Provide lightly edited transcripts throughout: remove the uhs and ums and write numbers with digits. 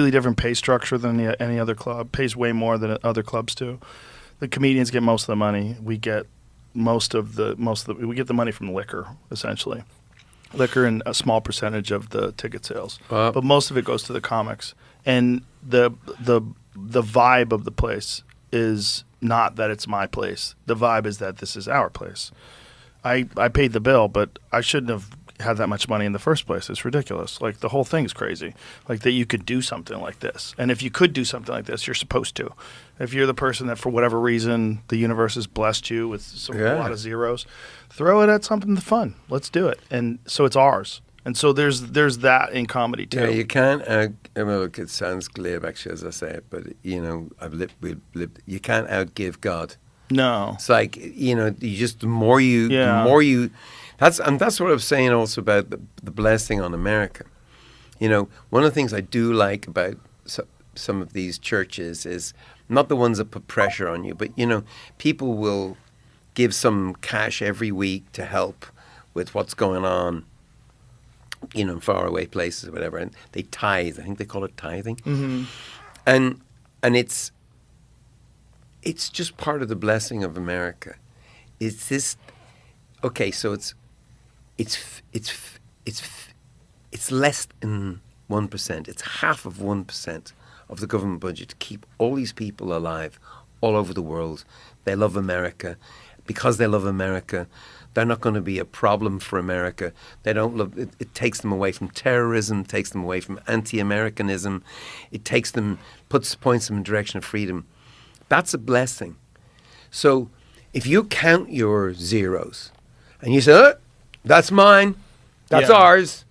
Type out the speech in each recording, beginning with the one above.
Really different pay structure than any other club. Pays way more than other clubs do. The comedians get most of the money. We get we get the money from liquor, essentially. Liquor and a small percentage of the ticket sales. But most of it goes to the comics. And the vibe of the place is not that it's my place. The vibe is that this is our place. I paid the bill, but I shouldn't have had that much money in the first place. It's ridiculous. Like, the whole thing is crazy. Like, that you could do something like this. And if you could do something like this, you're supposed to. If you're the person that, for whatever reason, the universe has blessed you with a lot of zeros, throw it at something fun. Let's do it. And so it's ours. And so there's that in comedy too. Yeah, you can't. Look, it sounds glib, actually, as I say it, but we've lived. You can't outgive God. No, it's like you just the more you. That's what I was saying also about the blessing on America. One of the things I do like about some of these churches is not the ones that put pressure on you, but people will give some cash every week to help with what's going on. In faraway places or whatever, and they tithe. I think they call it tithing, and it's just part of the blessing of America. It's this, okay? So it's less than 1%. It's half of 1% of the government budget to keep all these people alive all over the world. They love America. Because they love America, they're not going to be a problem for America. They don't love it. It takes them away from terrorism, takes them away from anti-Americanism. It points them in the direction of freedom. That's a blessing. So if you count your zeros and you say, that's mine, that's ours,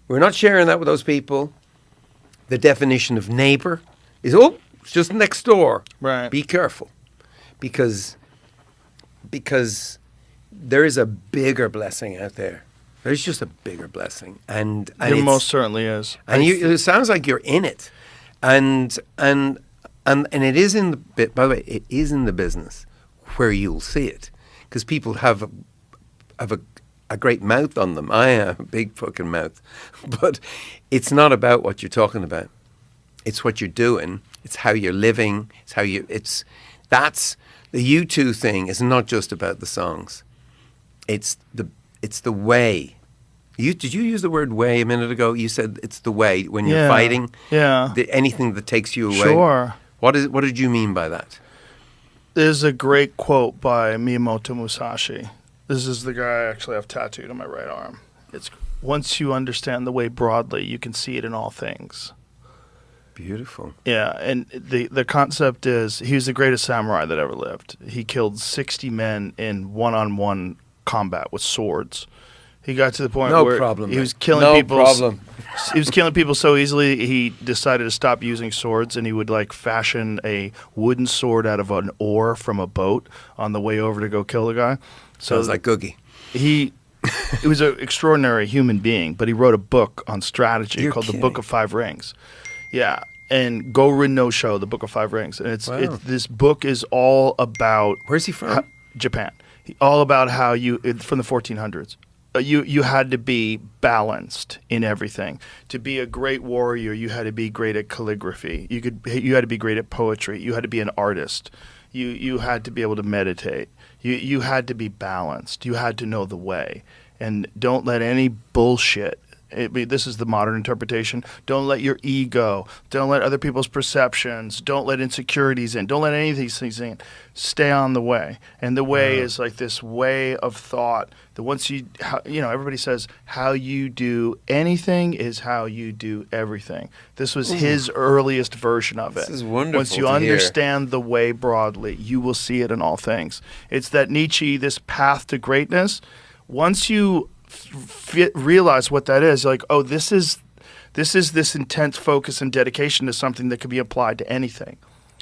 we're not sharing that with those people. The definition of neighbor is, it's just next door. Right. Be careful. Because there is a bigger blessing out there. There's just a bigger blessing, and there most certainly is. And it sounds like you're in it, and it is in the bit. By the way, it is in the business where you'll see it, because people have a great mouth on them. I have a big fucking mouth, but it's not about what you're talking about. It's what you're doing. It's how you're living. That's. The U2 thing is not just about the songs. It's the way. Did you use the word way a minute ago? You said it's the way when you're fighting. Yeah. Anything that takes you away. Sure. What did you mean by that? There's a great quote by Miyamoto Musashi. This is the guy I actually have tattooed on my right arm. It's, once you understand the way broadly, you can see it in all things. Beautiful. Yeah, and the concept is he was the greatest samurai that ever lived. He killed 60 men in one-on-one combat with swords. He got to the point where he was killing people. No problem. He was killing people so easily, he decided to stop using swords, and he would fashion a wooden sword out of an oar from a boat on the way over to go kill the guy. Sounds like Googie. He was an extraordinary human being, but he wrote a book on strategy called The Book of Five Rings. Yeah, and Go-Rin no Sho, The Book of Five Rings. And this book is all about... Where's he from? Japan. All about how from the 1400s. You had to be balanced in everything. To be a great warrior, you had to be great at calligraphy. You had to be great at poetry. You had to be an artist. You had to be able to meditate. You had to be balanced. You had to know the way. And don't let any bullshit... this is the modern interpretation. Don't let your ego, don't let other people's perceptions, don't let insecurities in, don't let any of these things in. Stay on the way. And the way is like this way of thought that once everybody says how you do anything is how you do everything. This was his earliest version of it. This is wonderful. Once you understand the way broadly, you will see it in all things. It's that Nietzsche, this path to greatness. Once you realize what that is, like, this is this intense focus and dedication to something that could be applied to anything.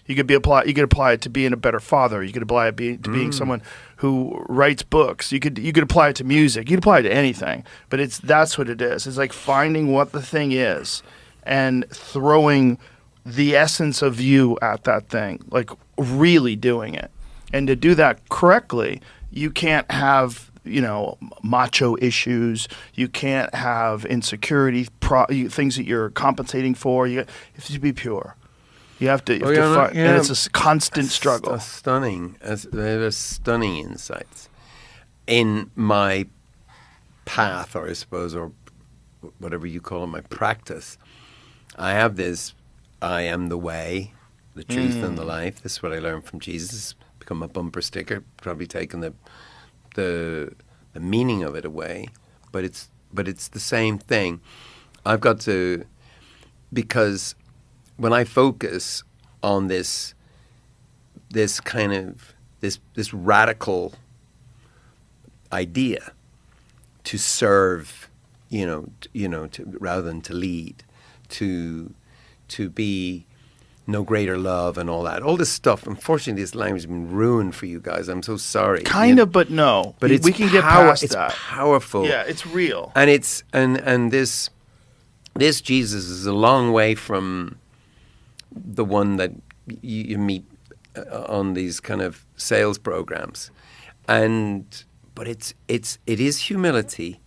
You could apply it to being a better father. You could apply it to being someone who writes books. You could apply it to music. You could apply it to anything. But that's what it is. It's like finding what the thing is and throwing the essence of you at that thing, like really doing it. And to do that correctly, you can't have macho issues. You can't have insecurity, things that you're compensating for. You have to be pure. You have to, and it's a constant struggle. They're stunning insights in my path, or I suppose, or whatever you call it, my practice. I have this: I am the way, the truth, and the life. This is what I learned from Jesus. Become a bumper sticker, probably taking the meaning of it away, but it's the same thing. I've got to, because when I focus on this kind of this radical idea to serve, rather than to lead, to be no greater love and all this stuff. Unfortunately, this language has been ruined for you guys. I'm so sorry. But no. But we can get past that. It's powerful. Yeah, it's real. And it's and this Jesus is a long way from the one that you meet on these kind of sales programs, but it is humility,